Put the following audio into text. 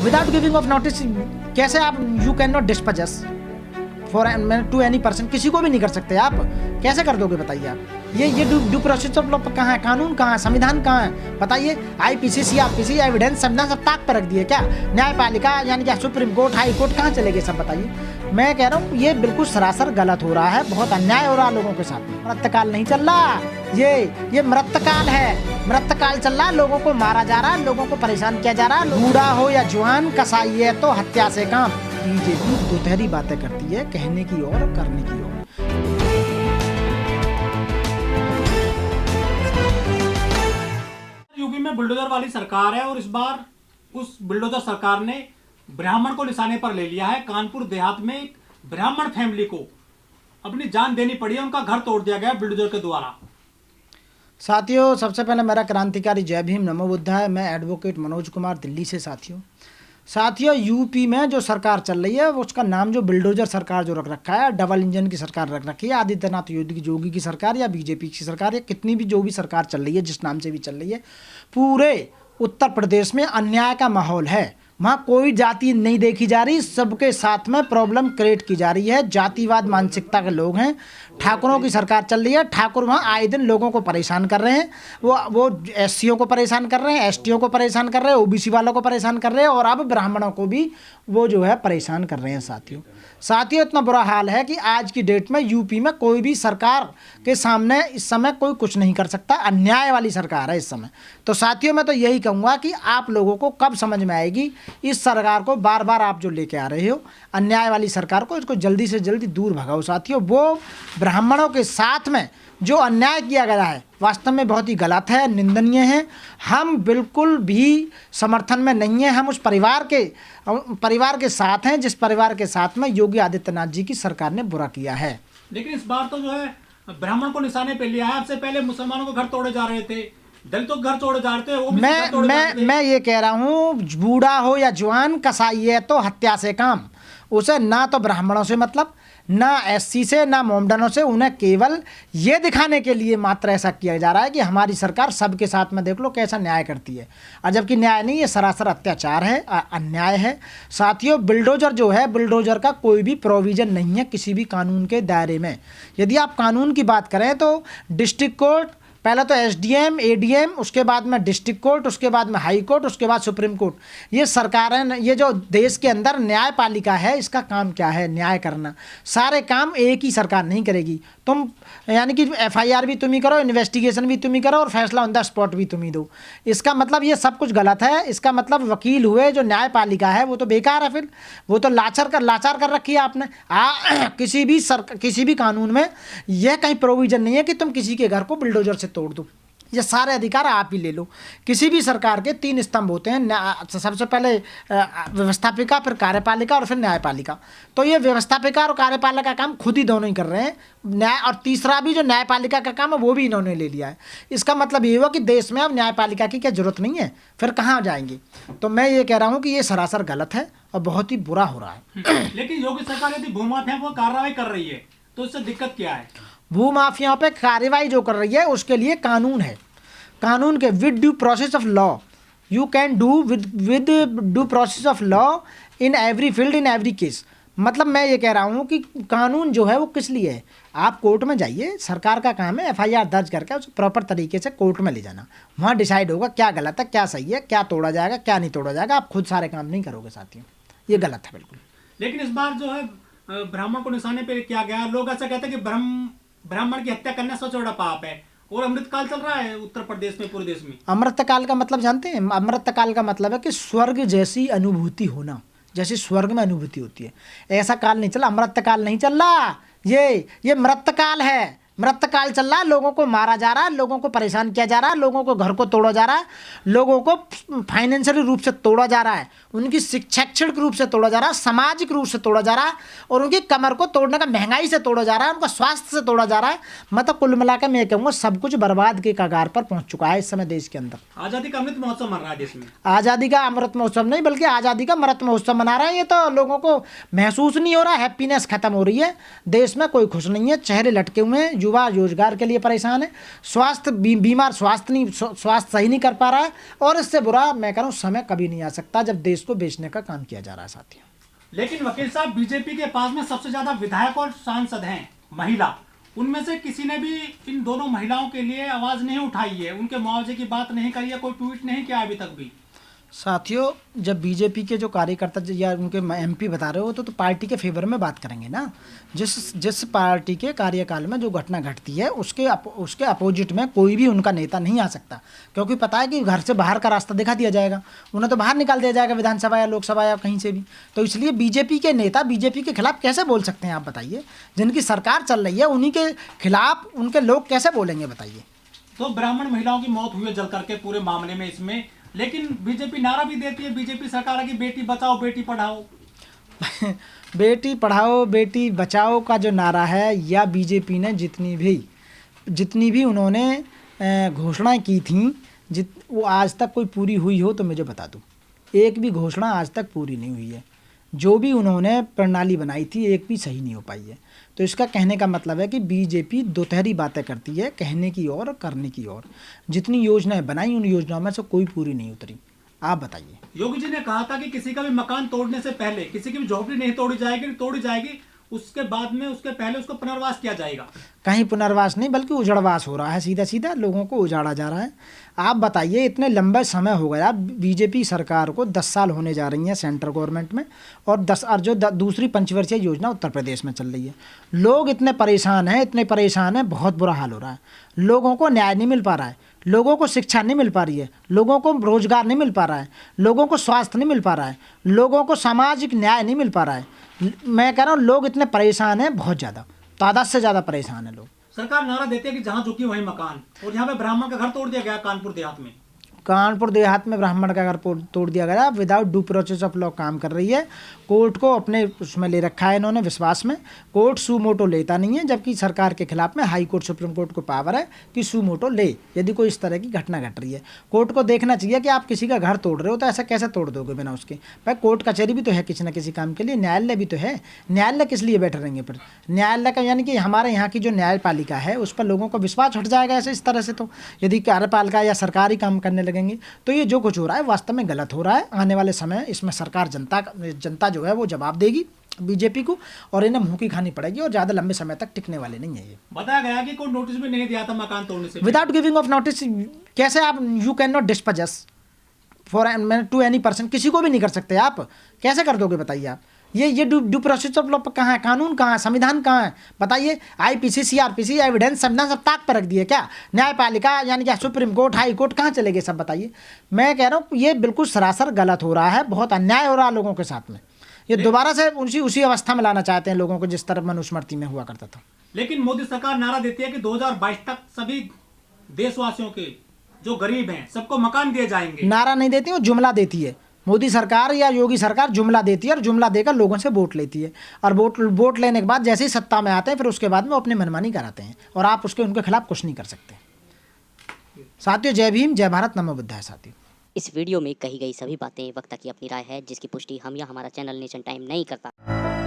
Without giving of notice कैसे आप you can not dispossess for to any person, किसी को भी नहीं कर सकते आप, कैसे कर दोगे बताइए आप। ये ड्यू प्रोसेस ऑफ लॉ कहाँ है, कानून कहाँ है, संविधान कहाँ है बताइए। आईपीसी, सीआरपीसी, एविडेंस, संविधान सब ताक पर रख दिए क्या। न्यायपालिका यानी क्या सुप्रीम कोर्ट, हाई कोर्ट कहाँ चले गए सब बताइए। मैं कह रहा हूँ ये बिल्कुल सरासर गलत हो रहा है, बहुत अन्याय हो रहा है लोगों के साथ। मृतकाल नहीं चल रहा, ये मृतकाल है, मृतकाल चल रहा, लोगों को मारा जा रहा है, लोगों को परेशान किया जा रहा है। बूढ़ा हो या जवान, कसाई है तो हत्या से काम। बीजेपी दोहरी बातें करती है, कहने की और करने की और। यूपी में बुलडोजर वाली सरकार है और इस बार उस बुलडोजर सरकार ने ब्राह्मण को निशाने पर ले लिया है। कानपुर देहात में एक ब्राह्मण फैमिली को अपनी जान देनी पड़ी है, उनका घर तोड़ दिया गया बुलडोजर के द्वारा। साथियों, सबसे पहले मेरा क्रांतिकारी जय भीम नमो बुद्धाय। मैं एडवोकेट मनोज कुमार, दिल्ली से। साथियों यूपी में जो सरकार चल रही है उसका नाम जो बुलडोजर सरकार जो रख रखा है, डबल इंजन की सरकार रख रखी है। आदित्यनाथ योगी की सरकार या बीजेपी की सरकार या कितनी भी जो भी सरकार चल रही है, जिस नाम से भी चल रही है, पूरे उत्तर प्रदेश में अन्याय का माहौल है। वहाँ कोई जाति नहीं देखी जा रही, सबके साथ में प्रॉब्लम क्रिएट की जा रही है। जातिवाद मानसिकता के लोग हैं। ठाकुरों की सरकार चल रही है, ठाकुर वहाँ आए दिन लोगों को परेशान कर रहे हैं। वो एससीओ को परेशान कर रहे हैं, एसटीओ को परेशान कर रहे हैं, ओबीसी वालों को परेशान कर रहे हैं और अब ब्राह्मणों को भी वो जो है परेशान कर रहे हैं। साथियों इतना बुरा हाल है कि आज की डेट में यूपी में कोई भी सरकार के सामने इस समय कोई कुछ नहीं कर सकता। अन्याय वाली सरकार है इस समय। तो साथियों मैं तो यही कहूँगा कि आप लोगों को कब समझ में आएगी इस सरकार को, बार बार आप जो लेके आ रहे हो अन्याय वाली सरकार को, इसको जल्दी से जल्दी दूर भगाओ। साथियों वो ब्राह्मणों के साथ में जो अन्याय किया गया है वास्तव में बहुत ही गलत है, निंदनीय है। हम बिल्कुल भी समर्थन में नहीं है। हम उस परिवार के साथ हैं जिस परिवार के साथ में योगी आदित्यनाथ जी की सरकार ने बुरा किया है। लेकिन इस बार तो जो है ब्राह्मण को निशाने पे लिया है। आपसे पहले मुसलमानों के घर तोड़े जा रहे थे, दलितों के घर तोड़े जा रहे थे। मैं ये कह रहा हूँ, बूढ़ा हो या जवान, कसाई है तो हत्या से काम। उसे ना तो ब्राह्मणों से मतलब, ना एससी से, ना मोमडनों से। उन्हें केवल ये दिखाने के लिए मात्र ऐसा किया जा रहा है कि हमारी सरकार सबके साथ में देख लो कैसा न्याय करती है, और जबकि न्याय नहीं, ये सरासर अत्याचार है, अन्याय है। साथियों बुलडोजर जो है, बुलडोजर का कोई भी प्रोविज़न नहीं है किसी भी कानून के दायरे में। यदि आप कानून की बात करें तो डिस्ट्रिक्ट कोर्ट, पहले तो एसडीएम, एडीएम, उसके बाद में डिस्ट्रिक्ट कोर्ट, उसके बाद में हाई कोर्ट, उसके बाद सुप्रीम कोर्ट। ये सरकारें, ये जो देश के अंदर न्यायपालिका है, इसका काम क्या है? न्याय करना। सारे काम एक ही सरकार नहीं करेगी। तुम यानी कि एफआईआर भी तुम ही करो, इन्वेस्टिगेशन भी तुम ही करो और फैसला ऑन द स्पॉट भी तुम ही दो। इसका मतलब ये सब कुछ गलत है। इसका मतलब वकील हुए जो न्यायपालिका है वो तो बेकार है, फिर वो तो लाचार कर रखी है आपने। किसी भी कानून में यह कहीं प्रोविजन नहीं है कि तुम किसी के घर को बुलडोजर से तोड़ दो। ये सारे अधिकार आप ही ले लो। किसी भी सरकार के 3 स्तंभ होते हैं, सबसे पहले व्यवस्थापिका, फिर कार्यपालिका और फिर न्यायपालिका। तो ये व्यवस्थापिका और कार्यपालिका का काम खुद ही दोनों ही कर रहे हैं। न्याय और तीसरा भी जो न्यायपालिका का काम है वो भी इन्होंने ले लिया है। इसका मतलब ये हुआ कि देश में अब न्यायपालिका की क्या जरूरत नहीं है, फिर कहाँ जाएंगे? तो मैं ये कह रहा हूँ कि ये सरासर गलत है और बहुत ही बुरा हो रहा है। लेकिन योगी सरकार यदि भूमाफिया पर कार्रवाई कर रही है तो इससे दिक्कत क्या है? भूमाफियाओं पे कार्रवाई जो कर रही है उसके लिए कानून है। कानून के with due process of law, you can do with due process of law in every field, in every case. मतलब मैं ये कह रहा हूँ कि कानून जो है वो किस लिए है? आप कोर्ट में जाइए, सरकार का काम है एफआईआर दर्ज करके उसे प्रॉपर तरीके से कोर्ट में ले जाना। वहाँ डिसाइड होगा क्या गलत है, क्या सही है, क्या तोड़ा जाएगा, क्या नहीं तोड़ा जाएगा। आप खुद सारे काम नहीं करोगे साथियों, ये गलत है बिल्कुल। लेकिन इस बार जो है ब्राह्मण को निशाने पे किया गया। लोग ऐसा कहते हैं कि ब्राह्मण की हत्या करना सबसे बड़ा पाप है और अमृतकाल चल रहा है उत्तर प्रदेश में, पूरे देश में। अमृतकाल का मतलब जानते हैं? अमृतकाल का मतलब है कि स्वर्ग जैसी अनुभूति होना, जैसे स्वर्ग में अनुभूति होती है, ऐसा काल नहीं चला। अमृतकाल नहीं चल रहा, ये मृतकाल है। मृतकाल चल रहा है। लोगों को मारा जा रहा है, लोगों को परेशान किया जा रहा है, लोगों को घर को तोड़ा जा रहा है, लोगों को फाइनेंशियली रूप से तोड़ा जा रहा है, उनकी शैक्षणिक रूप से तोड़ा जा रहा है, सामाजिक रूप से तोड़ा जा रहा है, और उनकी कमर को तोड़ने का, महंगाई से तोड़ा जा रहा है, उनका स्वास्थ्य से तोड़ा जा रहा है। मतलब कुल मिलाकर मैं कहूँगा सब कुछ बर्बाद के कगार पर पहुँच चुका है इस समय देश के अंदर। आज़ादी का अमृत महोत्सव मन रहा है देश में। आज़ादी का अमृत महोत्सव नहीं बल्कि आज़ादी का मृत महोत्सव मना रहे हैं। ये तो लोगों को महसूस नहीं हो रहा, हैप्पीनेस खत्म हो रही है। देश में कोई खुश नहीं है, चेहरे लटके हुए हैं। युवा रोजगार के लिए परेशान है, स्वास्थ्य बीमार स्वास्थ्य सही नहीं कर पा रहा है, और इससे बुरा मैं कह रहा हूँ समय कभी नहीं आ सकता जब देश को बेचने का काम किया जा रहा है साथियों। लेकिन वकील साहब, बीजेपी के पास में सबसे ज्यादा विधायक और सांसद हैं महिला, उनमें से किसी ने भी इन दोनों महिलाओं के लिए आवाज नहीं उठाई है, उनके मुआवजे की बात नहीं करी है, कोई ट्वीट नहीं किया अभी तक भी। साथियों, जब बीजेपी के जो कार्यकर्ता या उनके एमपी बता रहे हो तो पार्टी के फेवर में बात करेंगे ना। जिस पार्टी के कार्यकाल में जो घटना घटती है उसके अपोजिट में कोई भी उनका नेता नहीं आ सकता, क्योंकि पता है कि घर से बाहर का रास्ता दिखा दिया जाएगा, उन्हें तो बाहर निकाल दिया जाएगा विधानसभा या लोकसभा या कहीं से भी। तो इसलिए बीजेपी के नेता बीजेपी के खिलाफ कैसे बोल सकते हैं, आप बताइए। जिनकी सरकार चल रही है उन्हीं के खिलाफ उनके लोग कैसे बोलेंगे, बताइए। तो ब्राह्मण महिलाओं की मौत हुई है जल करके पूरे मामले में इसमें, लेकिन बीजेपी नारा भी देती है, बीजेपी सरकार की बेटी बचाओ बेटी पढ़ाओ। बेटी पढ़ाओ बेटी बचाओ का जो नारा है, या बीजेपी ने जितनी भी उन्होंने घोषणाएं की थी वो आज तक कोई पूरी हुई हो तो मुझे बता दो। एक भी घोषणा आज तक पूरी नहीं हुई है। जो भी उन्होंने प्रणाली बनाई थी एक भी सही नहीं हो पाई है। तो इसका कहने का मतलब है कि बीजेपी दोतहरी बातें करती है, कहने की और करने की और। जितनी योजनाएं बनाई उन योजनाओं में से कोई पूरी नहीं उतरी। आप बताइए। योगी जी ने कहा था कि किसी का भी मकान तोड़ने से पहले, किसी की भी झोपड़ी नहीं तोड़ी जाएगी, उसके बाद में उसके पहले उसको पुनर्वास किया जाएगा। कहीं पुनर्वास नहीं बल्कि उजड़वास हो रहा है, सीधा सीधा लोगों को उजाड़ा जा रहा है। आप बताइए, इतने लंबे समय हो गया बीजेपी सरकार को, 10 साल होने जा रही हैं सेंट्रल गवर्नमेंट में, और जो दूसरी पंचवर्षीय योजना उत्तर प्रदेश में चल रही है। लोग इतने परेशान हैं, बहुत बुरा हाल हो रहा है। लोगों को न्याय नहीं मिल पा रहा है, लोगों को शिक्षा नहीं मिल पा रही है, लोगों को रोजगार नहीं मिल पा रहा है, लोगों को स्वास्थ्य नहीं मिल पा रहा है, लोगों को सामाजिक न्याय नहीं मिल पा रहा है। मैं कह रहा हूँ लोग इतने परेशान हैं, बहुत ज़्यादा, तादाद से ज़्यादा परेशान है लोग। सरकार नारा देती है कि जहाँ झुकी वहीं मकान, और यहाँ पे ब्राह्मण का घर तोड़ दिया गया कानपुर देहात में ब्राह्मण का घर तोड़ दिया गया। Without due process of law काम कर रही है। कोर्ट को अपने उसमें ले रखा है इन्होंने, विश्वास में। कोर्ट सू मोटो लेता नहीं है, जबकि सरकार के खिलाफ में हाई कोर्ट सुप्रीम कोर्ट को पावर है कि सू मोटो ले यदि कोई इस तरह की घटना घट रही है। कोर्ट को देखना चाहिए कि आप किसी का घर तोड़ रहे हो तो ऐसा कैसे तोड़ दोगे बिना उसके। भाई कोर्ट कचहरी भी तो है किसी न किसी काम के लिए, न्यायालय भी तो है। न्यायालय किस लिए बैठे रहेंगे फिर? न्यायालय का यानी कि हमारे यहाँ की जो न्यायपालिका है उस पर लोगों का विश्वास हट जाएगा ऐसे इस तरह से। तो यदि कार्यपालिका या सरकारी काम करने लगेंगे तो ये जो कुछ हो रहा है वास्तव में गलत हो रहा है। आने वाले समय इसमें सरकार जनता जो है वो जवाब देगी बीजेपी को, और इन्हें मुंह की खानी पड़ेगी, और ज़्यादा लंबे समय तक टिकने वाले नहीं है। ये बताया गया कि कोई नोटिस भी नहीं दिया था मकान तोड़ने से। विदाउट गिविंग ऑफ नोटिस कैसे आप, you can not dispossess for to any person, किसी को भी नहीं कर सकते आप, कैसे कर दोगे बताइए आप। ये ड्यू प्रोसेस ऑफ लॉ कहाँ है, कानून कहाँ है, संविधान कहाँ है बताइए। आईपीसी सीआरपीसी एविडेंस संविधान सब ताक पर रख दिए क्या? न्यायपालिका यानी कि सुप्रीम कोर्ट हाई कोर्ट कहाँ चले गए सब बताइए। मैं कह रहा हूँ ये बिल्कुल सरासर गलत हो रहा है, बहुत अन्याय हो रहा है लोगों के साथ में। ये दोबारा से उसी अवस्था में लाना चाहते हैं लोगों को जिस तरह मनुस्मृति में हुआ करता था। लेकिन मोदी सरकार नारा देती है कि 2022 तक सभी देशवासियों के जो गरीब हैं सबको मकान दिए जाएंगे। नारा नहीं देती, वो जुमला देती है। मोदी सरकार या योगी सरकार जुमला देती है, और जुमला देकर लोगों से वोट लेती है, और वोट लेने के बाद जैसे ही सत्ता में आते हैं फिर उसके बाद में अपनी मनमानी कराते हैं, और आप उनके खिलाफ कुछ नहीं कर सकते। साथियों, जय भीम, जय भारत, नमो बुद्धाय। साथियों, इस वीडियो में कही गई सभी बातें वक्ता की अपनी राय है, जिसकी पुष्टि हम या हमारा चैनल नेशन टाइम नहीं करता।